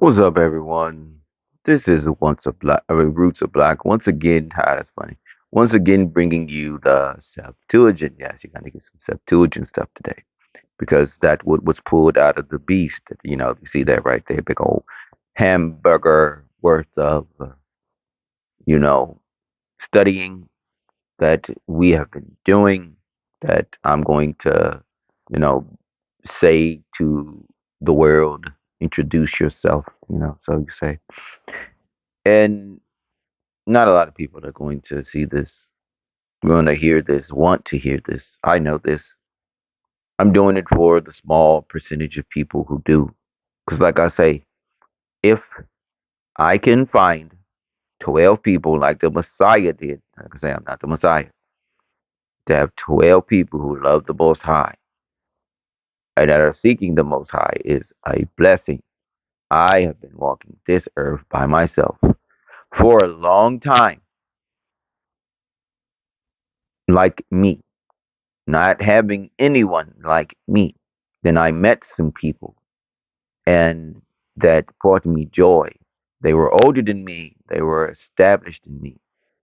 What's up, everyone? This is Once a Black, Roots of Black. Once again, that's funny. Once again, bringing you the Septuagint. Yes, you're gonna get some Septuagint stuff today because that what was pulled out of the beast. You see that right there, big old hamburger worth of, you know, studying that we have been doing. That I'm going to, you know, say to the world, introduce yourself. So you say. And not a lot of people are going to see this, going to hear this, want to hear this. I know this. I'm doing it for the small percentage of people who do. Because, like I say, if I can find 12 people like the Messiah did, like I say, I'm not the Messiah, to have 12 people who love the Most High and that are seeking the Most High is a blessing. I have been walking this earth by myself for a long time, like me, not having anyone like me. Then I met some people and that brought me joy. They were older than me, they were established in me,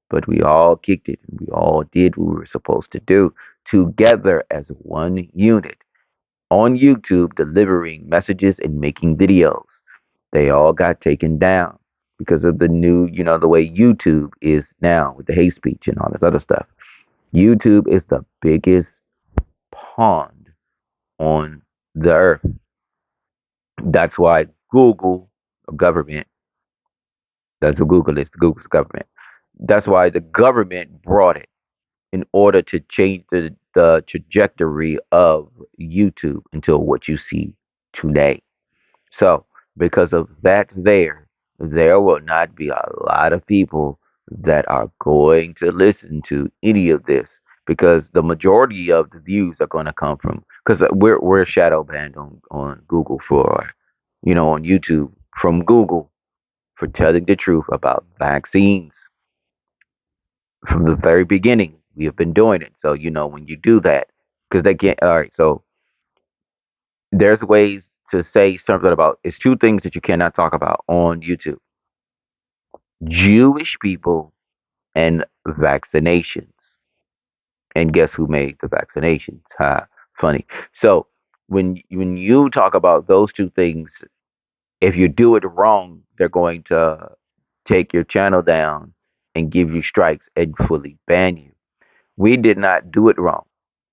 but we all kicked it and we all did what we were supposed to do together as one unit on YouTube, delivering messages and making videos. They all got taken down because of the new, the way YouTube is now with the hate speech and all this other stuff. YouTube is the biggest pond on the earth. That's why Google, government, that's what Google is, Google's government. That's why the government brought it in order to change the trajectory of YouTube until what you see today. So, because of that, there will not be a lot of people that are going to listen to any of this because the majority of the views are going to come from because we're shadow banned on Google for on YouTube from Google for telling the truth about vaccines from the very beginning. We have been doing it. So when you do that, because they can't. All right, so there's ways to say something about. It's two things that you cannot talk about on YouTube: Jewish people and vaccinations. And guess who made the vaccinations? Ha, funny. So when you talk about those two things, if you do it wrong, they're going to take your channel down and give you strikes and fully ban you. We did not do it wrong.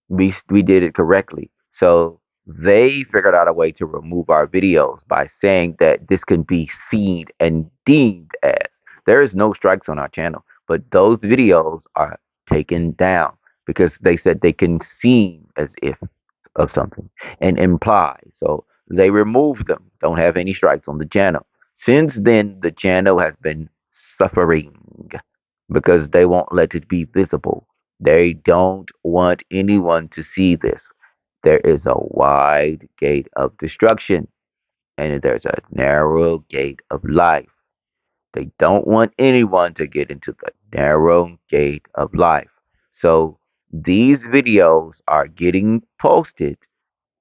We did it correctly. So they figured out a way to remove our videos by saying that this can be seen and deemed as. There is no strikes on our channel, but those videos are taken down because they said they can seem as if of something and imply. So they removed them. Don't have any strikes on the channel. Since then, the channel has been suffering because they won't let it be visible. They don't want anyone to see this. There is a wide gate of destruction and there's a narrow gate of life. They don't want anyone to get into the narrow gate of life. So these videos are getting posted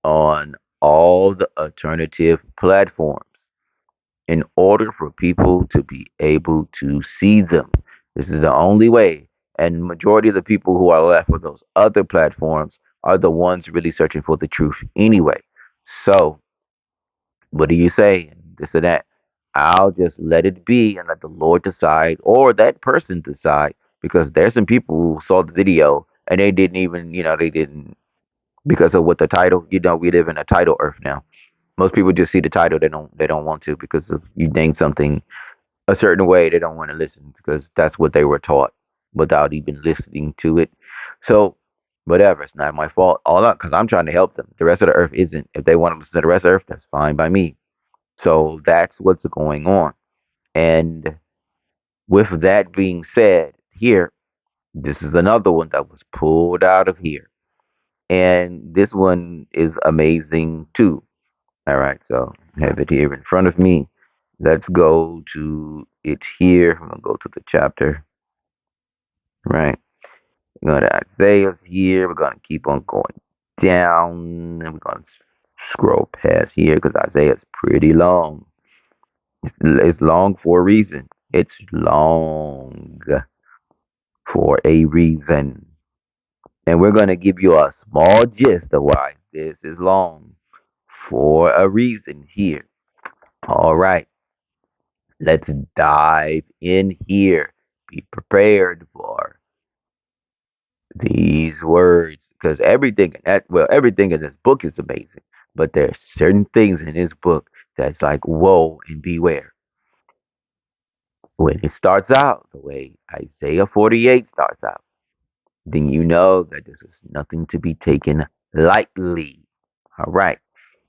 on all the alternative platforms in order for people to be able to see them. This is the only way. And majority of the people who are left with those other platforms are the ones really searching for the truth anyway. So, what do you say? This or that. I'll just let it be and let the Lord decide or that person decide because there's some people who saw the video and they didn't even, they didn't because of what the title, we live in a title earth now. Most people just see the title, they don't want to because if you name something a certain way, they don't want to listen because that's what they were taught without even listening to it. So, whatever, it's not my fault. All up because I'm trying to help them. The rest of the earth isn't. If they want to listen to the rest of the earth, that's fine by me. So that's what's going on. And with that being said, here, this is another one that was pulled out of here. And this one is amazing too. All right, so I have it here in front of me. Let's go to it here. I'm gonna go to the chapter. Right. We're going to Isaiah's here. We're gonna keep on going down, and we're gonna scroll past here because Isaiah's pretty long. It's long for a reason. It's long for a reason. And we're going to give you a small gist of why this is long for a reason here. All right, let's dive in here. Be prepared for these words because everything in this book is amazing, but there's certain things in this book that's like, whoa and beware. When it starts out the way Isaiah 48 starts out, then you know that this is nothing to be taken lightly. All right.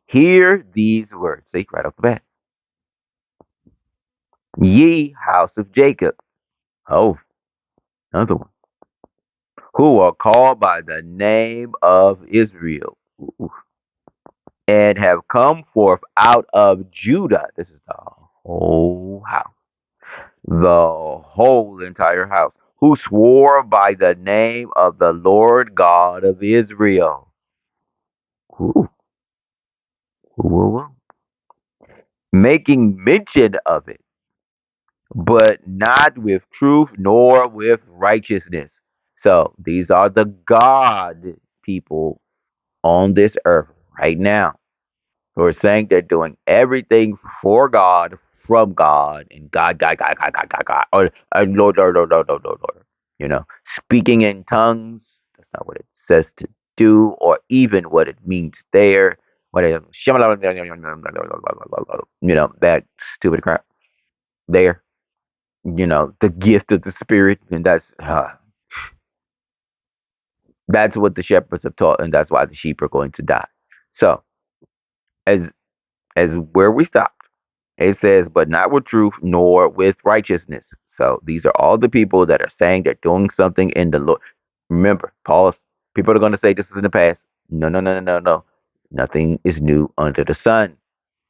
Hear these words. See, right off the bat. Ye house of Jacob. Oh, another one. Who are called by the name of Israel. Ooh, and have come forth out of Judah. This is the whole house. The whole entire house. Who swore by the name of the Lord God of Israel. Ooh, ooh, ooh, ooh. Making mention of it, but not with truth nor with righteousness. So these are the God people on this earth right now who are saying they're doing everything for God, from God, and God, Lord, Lord, Lord, Lord, Lord, Lord, Lord. You know, speaking in tongues, that's not what it says to do, or even what it means there. What it, that stupid crap there. The gift of the Spirit, and that's what the shepherds have taught, and that's why the sheep are going to die. So, as as where we stopped. It says, but not with truth nor with righteousness. So these are all the people that are saying they're doing something in the Lord. Remember, Paul's people are going to say this is in the past. No, no, no, no, no, no. Nothing is new under the sun.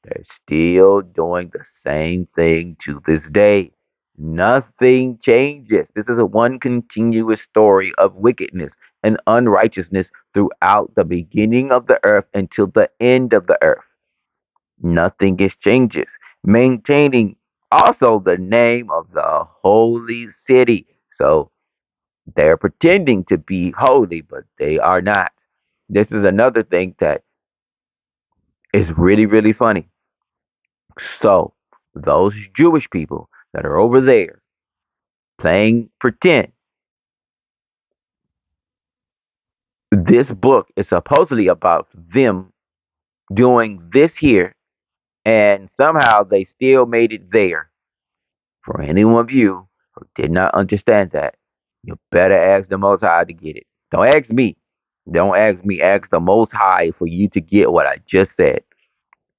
They're still doing the same thing to this day. Nothing changes. This is a one continuous story of wickedness and unrighteousness throughout the beginning of the earth until the end of the earth. Nothing is changes. Maintaining also the name of the holy city. So they're pretending to be holy, but they are not. This is another thing that is really, really funny. So those Jewish people that are over there playing pretend, this book is supposedly about them doing this here, and somehow they still made it there. For any one of you who did not understand that, you better ask the Most High to get it. Don't ask me. Don't ask me. Ask the Most High for you to get what I just said.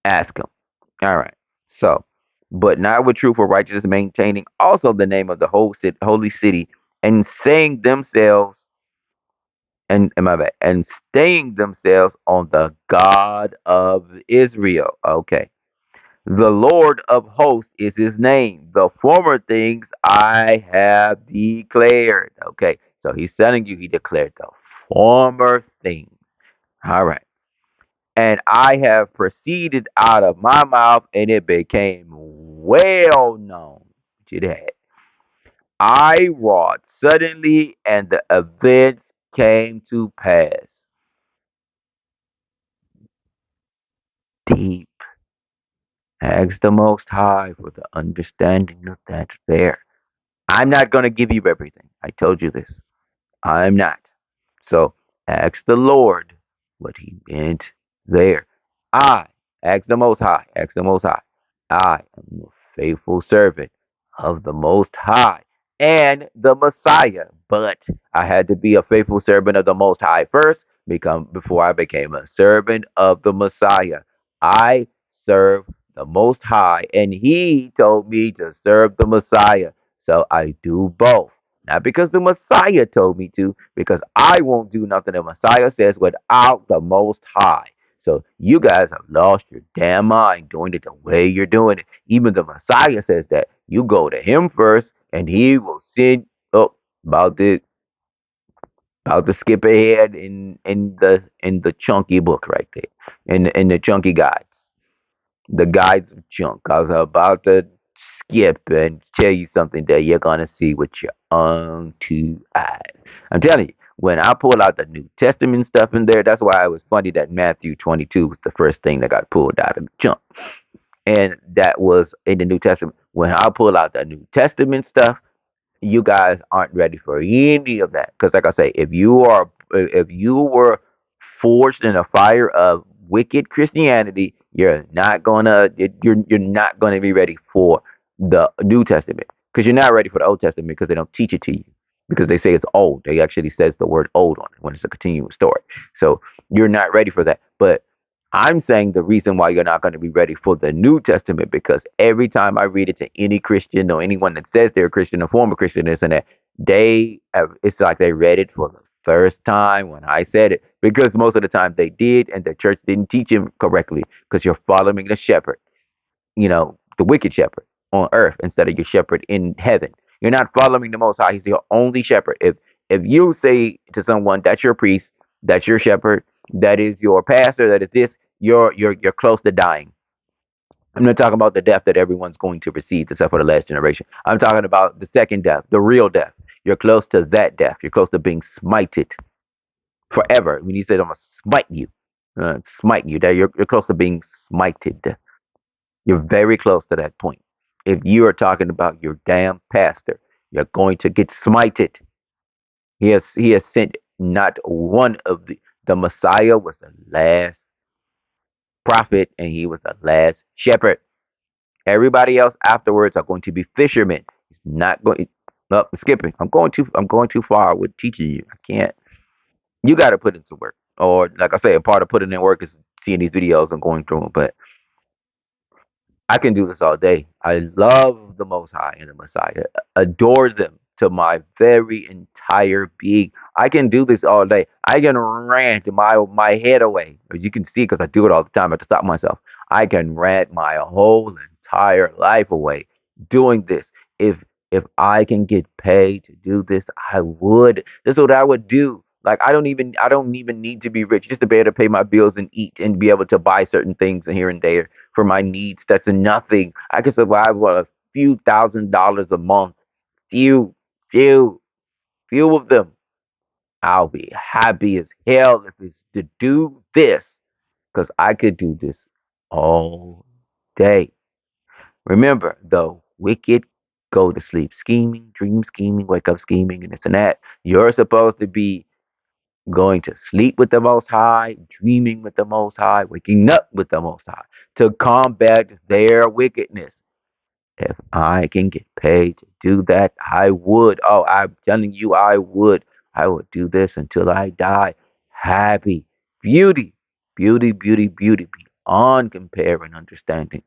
Ask him. All right. So, but not with truth or righteousness, maintaining also the name of the whole holy city, and saying themselves, and my bad, and staying themselves on the God of Israel. Okay. The Lord of hosts is his name. The former things I have declared. Okay, so he's telling you he declared the former things. All right. And I have proceeded out of my mouth, and it became well known. What you had. I wrought suddenly, and the events came to pass. Deep. Ask the Most High for the understanding of that there. I'm not going to give you everything. I told you this. I'm not. So ask the Lord what he meant there. I, ask the Most High, ask the Most High. I am a faithful servant of the Most High and the Messiah. But I had to be a faithful servant of the Most High first before I became a servant of the Messiah. I serve the Most High, and he told me to serve the Messiah. So I do both. Not because the Messiah told me to, because I won't do nothing the Messiah says without the Most High. So you guys have lost your damn mind doing it the way you're doing it. Even the Messiah says that you go to him first, and he will send. Oh, about the about to skip ahead in the chunky book right there, in the chunky guides, the guides of chunk. I was about to skip and tell you something that you're gonna see with your own two eyes. I'm telling you, when I pull out the New Testament stuff in there, that's why it was funny that Matthew 22 was the first thing that got pulled out of the jump, and that was in the New Testament. When I pull out the New Testament stuff, you guys aren't ready for any of that. Because, like I say, if you were forged in a fire of wicked Christianity, you're not gonna be ready for the New Testament. Because you're not ready for the Old Testament because they don't teach it to you. Because they say it's old. They actually says the word old on it when it's a continuous story. So you're not ready for that. But I'm saying the reason why you're not going to be ready for the New Testament because every time I read it to any Christian or anyone that says they're a Christian or former Christian, this and that, it's like they read it for the first time when I said it because most of the time they did, and the church didn't teach him correctly because you're following the shepherd, the wicked shepherd on earth instead of your shepherd in heaven. You're not following the Most High. He's your only shepherd. If you say to someone that's your priest, that's your shepherd, that is your pastor, that is this, you're close to dying. I'm not talking about the death that everyone's going to receive, except for the last generation. I'm talking about the second death, the real death. You're close to that death. You're close to being smited forever. When he said, "I'm gonna smite you," that you're close to being smited. You're very close to that point. If you are talking about your damn pastor, you're going to get smited. He has sent not one of the Messiah was the last prophet and he was the last shepherd. Everybody else afterwards are going to be fishermen. He's not going. No, I'm skipping. I'm going too far with teaching you. I can't. You got to put in some work. Or like I say, a part of putting in work is seeing these videos and going through them. But I can do this all day. I love the Most High and the Messiah, adore them to my very entire being. I can do this all day. I can rant my head away, as you can see, because I do it all the time. I have to stop myself. I can rant my whole entire life away doing this. If I can get paid to do this, I would. This is what I would do. Like I don't even need to be rich just to be able to pay my bills and eat and be able to buy certain things here and there for my needs. That's nothing. I can survive on a few $1,000s a month. Few, few, few of them. I'll be happy as hell if it's to do this. Because I could do this all day. Remember, the wicked go to sleep scheming, dream scheming, wake up scheming, and this and that. You're supposed to be going to sleep with the Most High, dreaming with the Most High, waking up with the Most High to combat their wickedness. If I can get paid to do that, I would. Oh, I'm telling you, I would. I would do this until I die. Happy. Beauty. Beauty, beauty, beauty beyond compare and understanding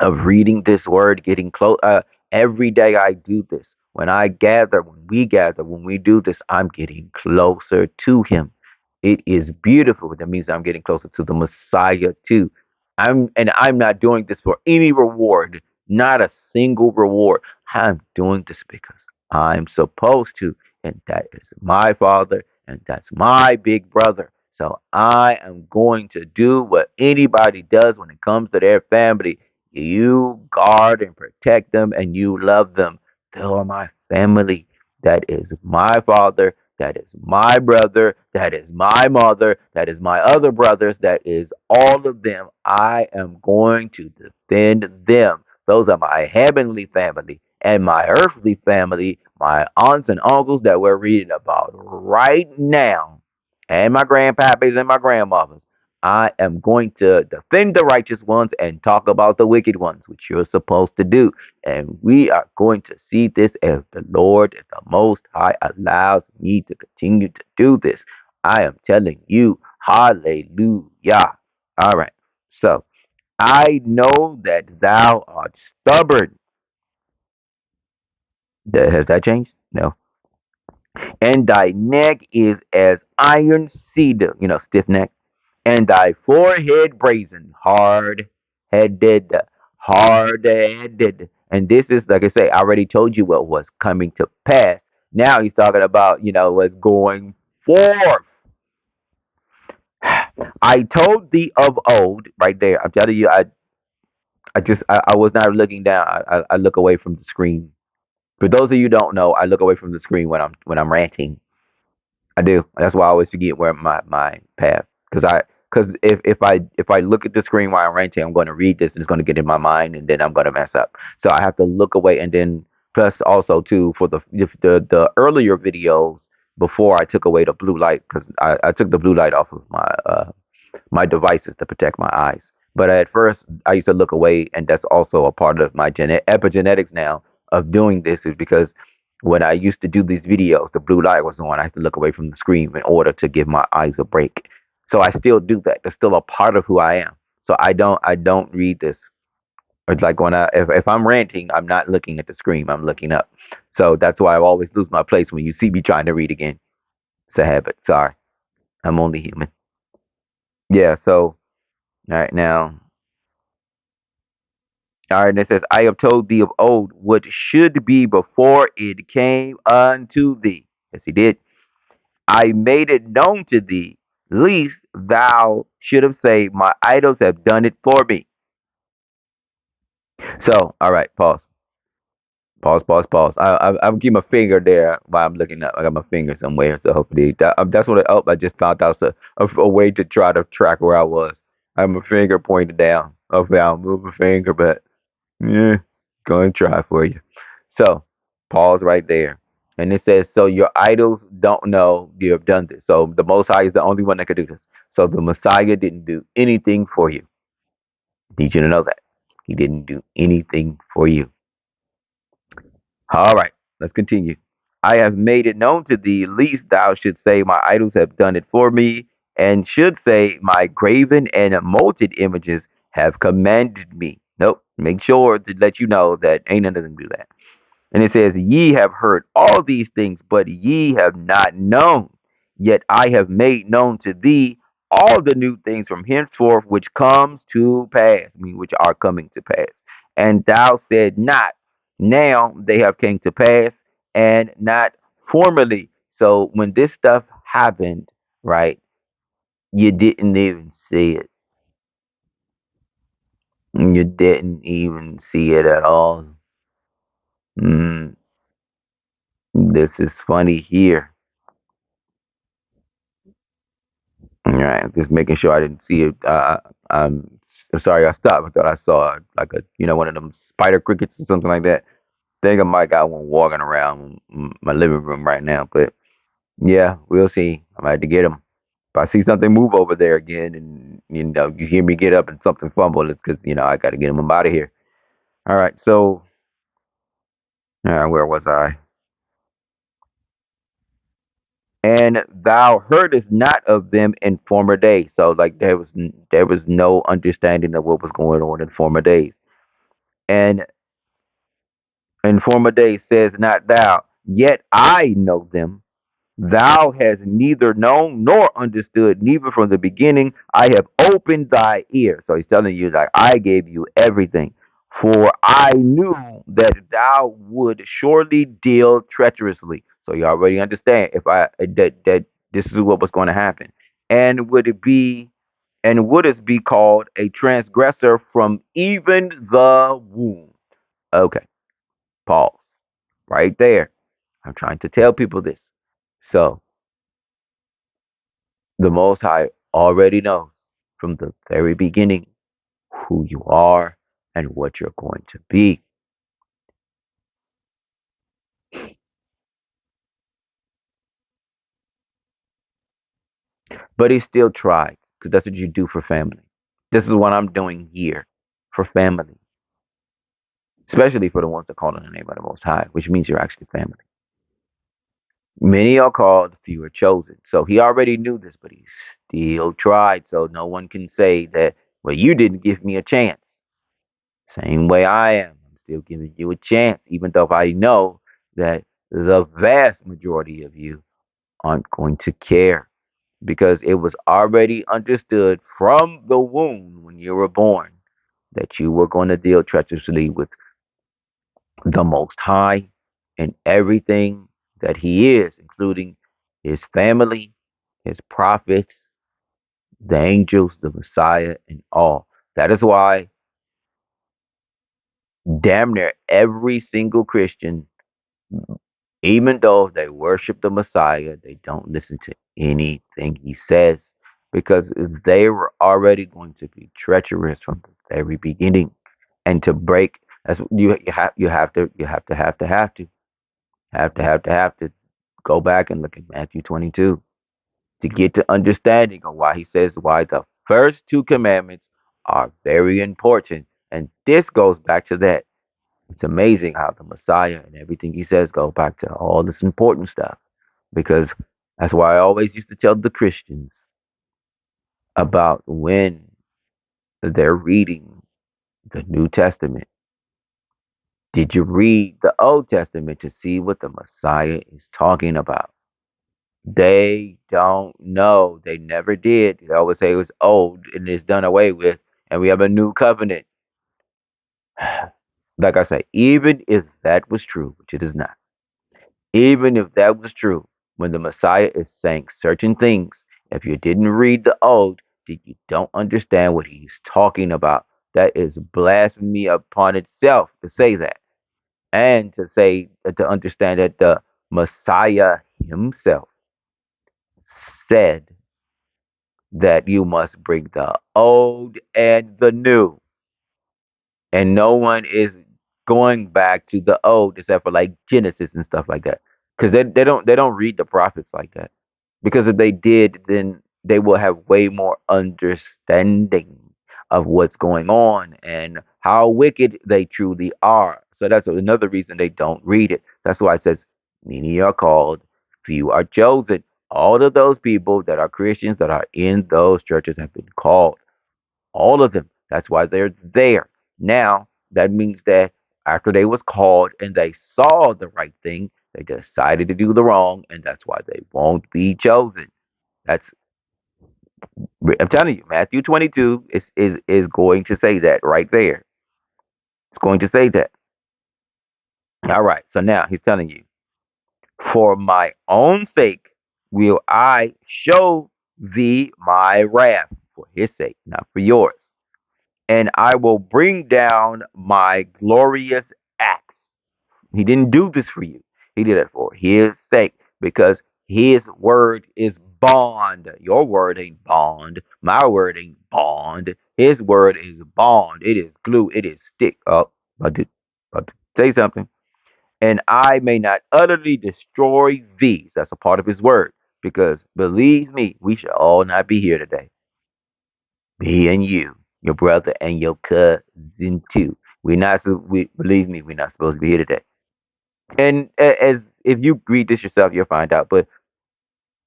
of reading this word, getting close. Every day I do this. When we do this, I'm getting closer to Him. It is beautiful. That means I'm getting closer to the Messiah too. I'm not doing this for any reward, not a single reward. I'm doing this because I'm supposed to, and that is my Father, and that's my big brother. So I am going to do what anybody does when it comes to their family. You guard and protect them and you love them. They are my family. That is my father. That is my brother. That is my mother. That is my other brothers. That is all of them. I am going to defend them. Those are my heavenly family and my earthly family, my aunts and uncles that we're reading about right now, and my grandpappies and my grandmothers. I am going to defend the righteous ones and talk about the wicked ones, which you're supposed to do. And we are going to see this as the Lord, as the Most High allows me to continue to do this. I am telling you, hallelujah. All right. So I know that thou art stubborn. Has that changed? No. And thy neck is as iron cedar, stiff neck, and thy forehead brazen, headed, hard headed. And this is, like I say, I already told you what was coming to pass. Now he's talking about, what's going forth. I told thee of old, right there. I'm telling you, I was not looking down. I look away from the screen. For those of you who don't know, I look away from the screen when I'm ranting. I do. That's why I always forget where my path. Because if I look at the screen while I'm ranting, I'm going to read this and it's going to get in my mind and then I'm going to mess up. So I have to look away and then plus also too for the earlier videos before I took away the blue light because I took the blue light off of my devices to protect my eyes. But at first, I used to look away, and that's also a part of my epigenetics now of doing this is because when I used to do these videos, the blue light was on. I had to look away from the screen in order to give my eyes a break. So I still do that. That's still a part of who I am. So I don't read this. It's like when if I'm ranting, I'm not looking at the screen. I'm looking up. So that's why I always lose my place when you see me trying to read again. It's a habit. Sorry, I'm only human. Yeah. So all right now. All right, and it says, I have told thee of old what should be before it came unto thee. Yes, he did. I made it known to thee, least thou should have said, my idols have done it for me. So, all right, pause. Pause, pause, pause. I'm keeping my finger there while I'm looking up. I got my finger somewhere, so hopefully that's what I just found out a way to try to track where I was. I have my finger pointed down. Hopefully, I'll move my finger, but yeah, go and try for you. So, pause right there. And it says, so your idols don't know you have done this. So the Most High is the only one that could do this. So the Messiah didn't do anything for you. Need you to know that. He didn't do anything for you. All right, let's continue. I have made it known to thee, least thou should say, my idols have done it for me, and should say, my graven and molted images have commanded me. Nope, make sure to let you know that ain't none of them do that. And it says, ye have heard all these things, but ye have not known. Yet I have made known to thee all the new things from henceforth which comes to pass, I mean, which are coming to pass. And thou said not, now they have came to pass, and not formerly. So when this stuff happened, right, you didn't even see it. You didn't even see it at all. Mm, this is funny here. All right, just making sure I didn't see it. I'm sorry, I stopped. I thought I saw like a, one of them spider crickets or something like that. Think I might got one walking around my living room right now, but yeah, we'll see. I might have to get him. If I see something move over there again, and you hear me get up and something fumble, it's because I got to get him out of here. All right, so where was I? And thou heardest not of them in former days. So like there was no understanding of what was going on in former days. And in former days says not thou, yet I know them. Thou hast neither known nor understood, neither from the beginning I have opened thy ear. So he's telling you like I gave you everything. For I knew that thou would surely deal treacherously. So you already understand if I that this is what was going to happen. And would it be and wouldst be called a transgressor from even the womb. Okay, pause. Right there. I'm trying to tell people this. So the Most High already knows from the very beginning who you are and what you're going to be. But he still tried because that's what you do for family. This is what I'm doing here for family, especially for the ones that call on the name of the Most High, which means you're actually family. Many are called, few are chosen. So he already knew this, but he still tried. So no one can say that, well, you didn't give me a chance. Same way I am. I'm still giving you a chance, even though I know that the vast majority of you aren't going to care because it was already understood from the womb when you were born that you were going to deal treacherously with the Most High and everything that He is, including His family, His prophets, the angels, the Messiah, and all. That is why Damn near every single Christian, even though they worship the Messiah, they don't listen to anything he says because they were already going to be treacherous from the very beginning. And to break, that's you have to go back and look at Matthew 22 to get to understanding of why he says why the first two commandments are very important. And this goes back to that. It's amazing how the Messiah and everything he says go back to all this important stuff. Because that's why I always used to tell the Christians about when they're reading the New Testament. Did you read the Old Testament to see what the Messiah is talking about? They don't know. They never did. They always say it was old and it's done away with, and we have a new covenant. Like I say, even if that was true, which it is not, even if that was true, when the Messiah is saying certain things, if you didn't read the old, then you don't understand what he's talking about. That is blasphemy upon itself to say that. And to say, to understand that the Messiah himself said that you must bring the old and the new. And no one is going back to the old except for like Genesis and stuff like that. Because they don't read the prophets like that. Because if they did, then they will have way more understanding of what's going on and how wicked they truly are. So that's another reason they don't read it. That's why it says, many are called, few are chosen. All of those people that are Christians that are in those churches have been called. All of them. That's why they're there. Now, that means that after they was called and they saw the right thing, they decided to do the wrong, and that's why they won't be chosen. That's I'm telling you, Matthew 22 is going to say that right there. It's going to say that. All right. So now he's telling you, for my own sake will I show thee my wrath for his sake, not for yours. And I will bring down my glorious acts. He didn't do this for you. He did it for his sake because his word is bond. Your word ain't bond. My word ain't bond. His word is bond. It is glue. It is stick. Oh, about to say something. And I may not utterly destroy these. That's a part of his word. Because believe me, we should all not be here today. Me and you, your brother and your cousin too. We're not. We believe me, we're not supposed to be here today. And as if you read this yourself, you'll find out. But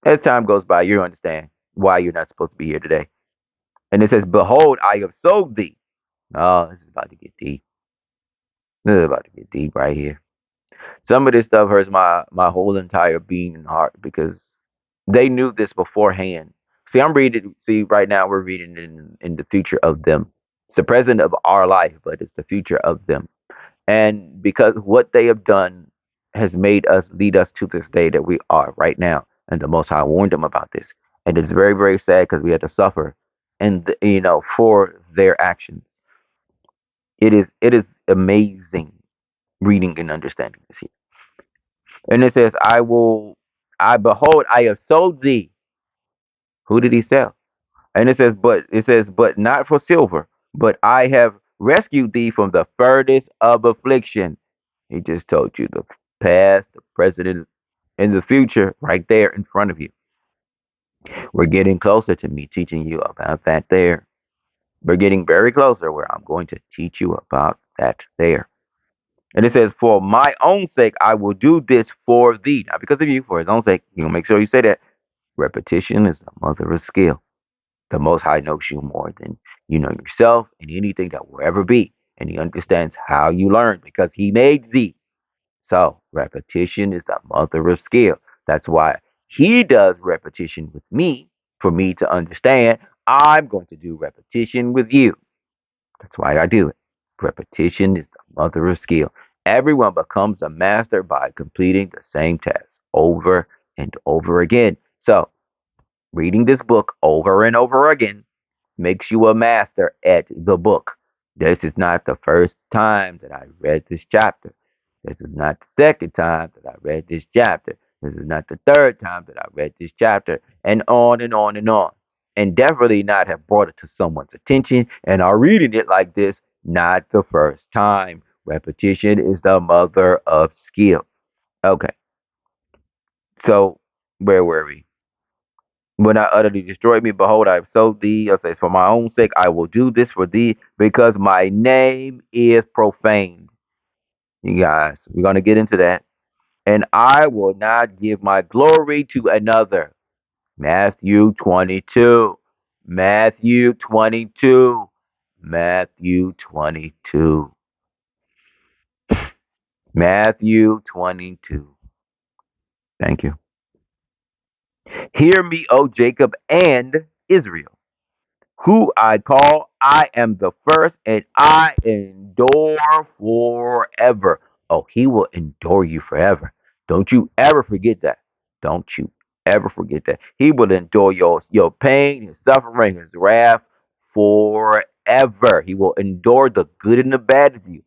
as time goes by, you'll understand why you're not supposed to be here today. And it says, "Behold, I have sold thee." Oh, this is about to get deep. This is about to get deep right here. Some of this stuff hurts my whole entire being and heart because they knew this beforehand. See, I'm reading. See, right now we're reading in the future of them. It's the present of our life, but it's the future of them. And because what they have done has made us lead us to this day that we are right now. And the Most High warned them about this. And it's very, very sad because we had to suffer and for their actions. It is amazing reading and understanding this here. And it says, I behold, I have sold thee. Who did he sell? And but not for silver, but I have rescued thee from the furnace of affliction. He just told you the past, the present, and the future right there in front of you. We're getting closer to me teaching you about that there. We're getting very closer where I'm going to teach you about that there. And it says, for my own sake, I will do this for thee. Not because of you, for his own sake. You will make sure you say that. Repetition is the mother of skill. The Most High knows you more than you know yourself and anything that will ever be. And he understands how you learn because he made thee. So repetition is the mother of skill. That's why he does repetition with me for me to understand. I'm going to do repetition with you. That's why I do it. Repetition is the mother of skill. Everyone becomes a master by completing the same task over and over again. So reading this book over and over again makes you a master at the book. This is not the first time that I read this chapter. This is not the second time that I read this chapter. This is not the third time that I read this chapter, and on and on and on. And definitely not have brought it to someone's attention and are reading it like this, not the first time. Repetition is the mother of skill. Okay, so where were we? When I utterly destroy me, behold, I have sowed thee. I say, for my own sake, I will do this for thee, because my name is profaned. You guys, we're going to get into that. And I will not give my glory to another. Matthew 22. Matthew 22. Matthew 22. Matthew 22. Thank you. Hear me, O Jacob and Israel, who I call. I am the first, and I endure forever. Oh, he will endure you forever. Don't you ever forget that. Don't you ever forget that. He will endure your pain, his suffering, his wrath forever. He will endure the good and the bad of you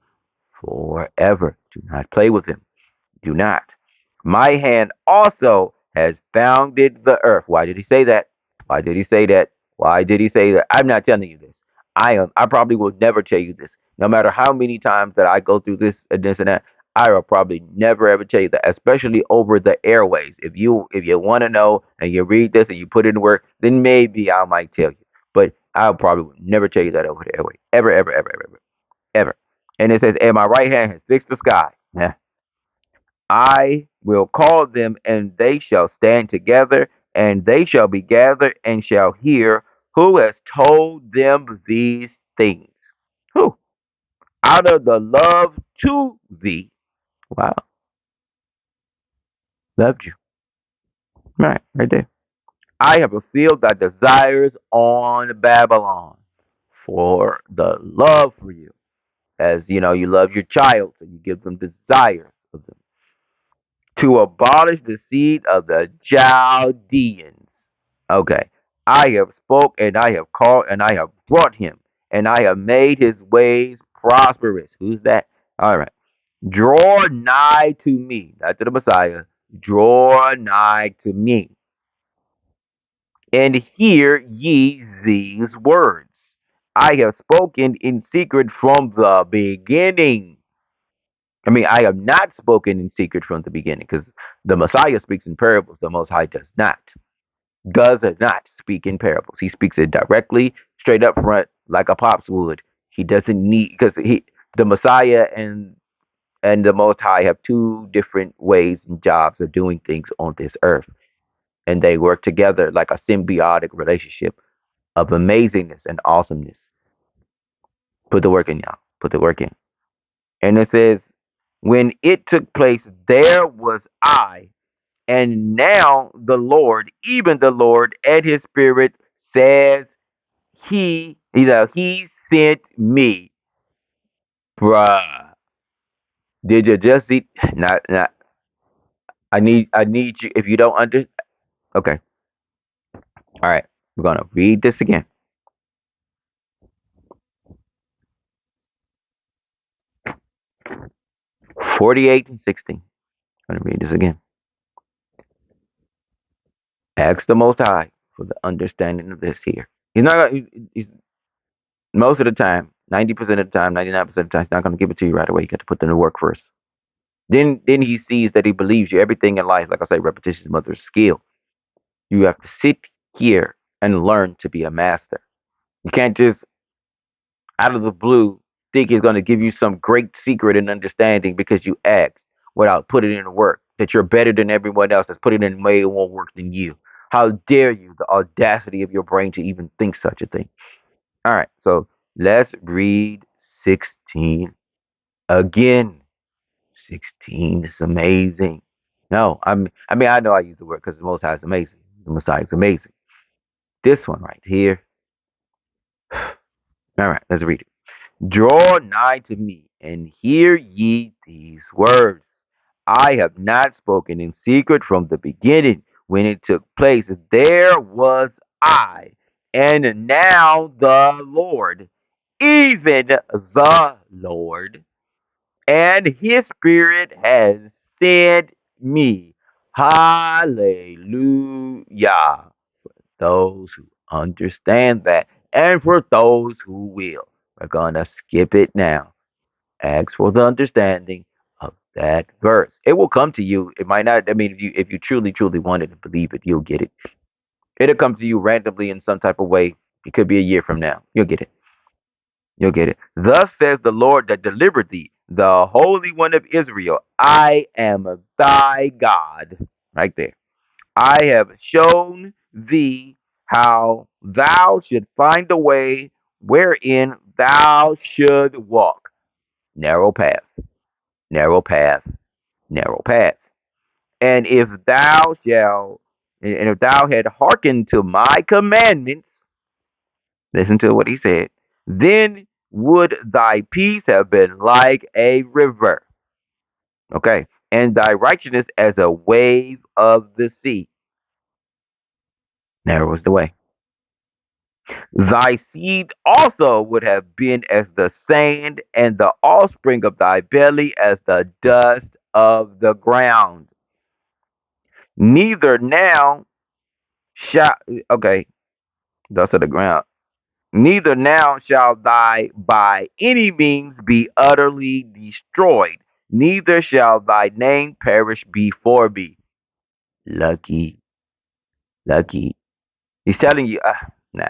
forever. Do not play with him. Do not. My hand also has founded the earth. Why did he say that? Why did he say that? Why did he say that? I'm not telling you this. I probably will never tell you this. No matter how many times that I go through this and this and that, I will probably never ever tell you that, especially over the airways. If you want to know and you read this and you put it in work, then maybe I might tell you. But I probably will never tell you that over the airway. Ever, ever, ever, ever, ever, ever. And it says, and my right hand has fixed the sky. Yeah. I will call them, and they shall stand together, and they shall be gathered, and shall hear. Who has told them these things? Who? Out of the love to thee. Wow, loved you. Right there. I have fulfilled thy desires on Babylon for the love for you. As you know, you love your child, so you give them desires of them. To abolish the seed of the Chaldeans. Okay. I have spoke and I have called and I have brought him and I have made his ways prosperous. Who's that? All right. Draw nigh to me, not to the Messiah. Draw nigh to me and hear ye these words. I have spoken in secret from the beginning. I mean, I have not spoken in secret from the beginning because the Messiah speaks in parables. The Most High does not speak in parables. He speaks it directly, straight up front, like a pops would. He doesn't need because the Messiah and the Most High have two different ways and jobs of doing things on this earth, and they work together like a symbiotic relationship of amazingness and awesomeness. Put the work in, y'all. Put the work in. And it says, when it took place, there was I. And now the Lord, even the Lord and his spirit says he sent me. Bruh. Did you just see? Not. I need you. If you don't under, okay. All right. We're going to read this again. 48 and 16. I'm going to read this again. Ask the Most High for the understanding of this here. He's not going he's most of the time, 90% of the time, 99% of the time, he's not going to give it to you right away. You got to put in the work first. Then he sees that he believes you. Everything in life, like I say, repetition is mother of skill. You have to sit here and learn to be a master. You can't just out of the blue think he's going to give you some great secret and understanding because you asked without putting in the work. That you're better than everyone else that's putting in way more work than you. How dare you, the audacity of your brain to even think such a thing. All right, so let's read 16 again. 16 is amazing. No, I mean, I know I use the word because the Most High is amazing. The Messiah is amazing. This one right here. All right, let's read it. Draw nigh to me and hear ye these words. I have not spoken in secret from the beginning. When it took place, there was I, and now the Lord, even the Lord, and his spirit has sent me. Hallelujah. Those who understand that, and for those who will. We're gonna skip it now. Ask for the understanding of that verse. It will come to you. It might not. I mean, if you truly, truly wanted to believe it, you'll get it. It'll come to you randomly in some type of way. It could be a year from now. You'll get it. You'll get it. Thus says the Lord that delivered thee, the Holy One of Israel. I am thy God. Right there. I have shown thee how thou should find a way wherein thou should walk. Narrow path, narrow path, narrow path. And if thou shalt, and if thou had hearkened to my commandments, listen to what he said, then would thy peace have been like a river. Okay. And thy righteousness as a wave of the sea. Narrows the way. Thy seed also would have been as the sand, and the offspring of thy belly as the dust of the ground. Neither now shall, okay, dust of the ground. Neither now shall thy by any means be utterly destroyed, neither shall thy name perish before me. Lucky, lucky. He's telling you, nah.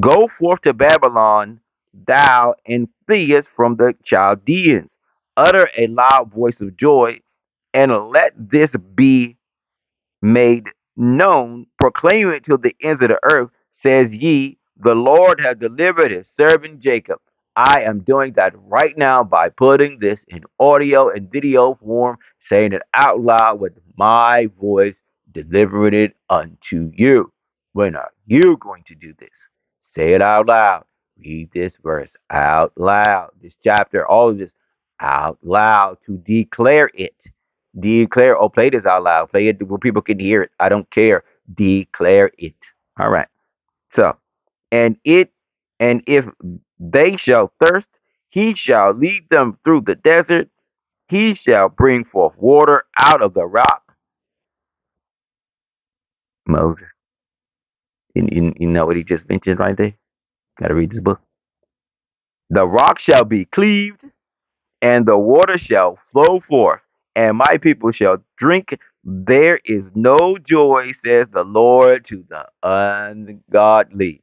Go forth to Babylon, thou, and fleest from the Chaldeans. Utter a loud voice of joy, and let this be made known, proclaim it to the ends of the earth, says ye, the Lord hath delivered his servant Jacob. I am doing that right now by putting this in audio and video form, saying it out loud with my voice, delivering it unto you. When are you going to do this? Say it out loud. Read this verse out loud. This chapter, all of this out loud to declare it. Declare, oh, play this out loud. Play it where people can hear it. I don't care. Declare it. All right. So, and it, and if they shall thirst, he shall lead them through the desert. He shall bring forth water out of the rock. Moses, you know what he just mentioned right there? Got to read this book. The rock shall be cleaved, and the water shall flow forth, and my people shall drink. There is no joy, says the Lord, to the ungodly.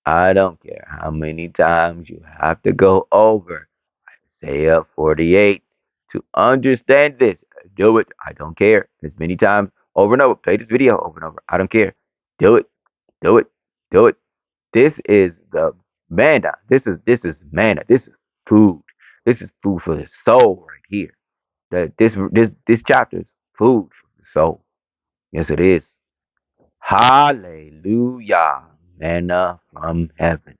I don't care how many times you have to go over Isaiah 48 to understand this. Do it. I don't care. As many times over and over. Play this video over and over. I don't care. Do it. Do it. Do it. This is the manna. This is manna. This is food. This is food for the soul right here. That this chapter is food for the soul. Yes, it is. Hallelujah. Manna from heaven.